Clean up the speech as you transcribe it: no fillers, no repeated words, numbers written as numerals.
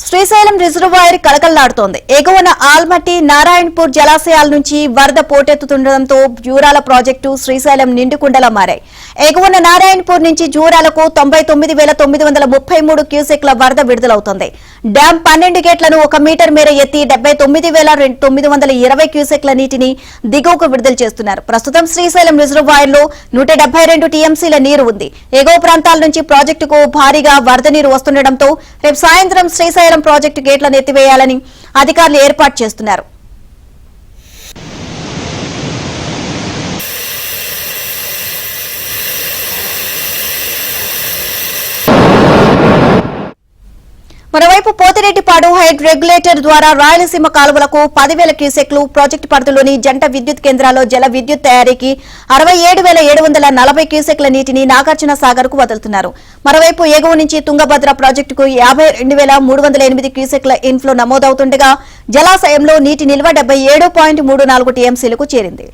Srisailam reservoir కలకల్లాడుతోంది. ఎగువన ఆల్మట్టి, నారాయణపూర్ జలాశయాల నుంచి వరద పోటెత్తుతుండటంతో జూరాల ప్రాజెక్టు శ్రీశైలం నిండుకుండలా మారాయి. ఎగువన నారాయణపూర్ నుంచి జూరాలకు 99,933 క్యూసెక్ల వరద విడుదలవుతోంది. డ్యాం 12 గేట్లను 1 మీటర్ మేర ఎత్తి 79,920 క్యూసెక్ల నీటిని దిగువకు విడుదల చేస్తున్నారు. ప్రస్తుతం శ్రీశైలం రిజర్వాయర్లో 172 టీఎంసీల నీరు ఉంది. ఎగువ ప్రాంతాల నుంచి ప్రాజెక్టుకు భారీగా వరద నీరు వస్తుండటంతో రేపు సాయంత్రం శ్రీశైలం ప్రాజెక్టు గేట్లను ఎత్తివేయాలని అధికారులు ఏర్పాటు చేస్తున్నారు. మరోవైపు పోతిరెడ్డిపాడు హైడ్ రెగ్యులేటర్ ద్వారా రాయలసీమ కాలువలకు 10,000 క్యూసెక్లు, ప్రాజెక్టు పరిధిలోని జంట విద్యుత్ కేంద్రాల్లో జల విద్యుత్ తయారీకి 67,740 క్యూసెక్ల నీటిని నాగార్జున సాగర్ కు వదులుతున్నారు. మరోవైపు ఎగువ నుంచి తుంగభద్ర ప్రాజెక్టుకు 52,308 క్యూసెక్ల ఇన్ఫ్లో నమోదవుతుండగా జలాశయంలో నీటి నిల్వ 77.34 టీఎంసీలకు చేరింది.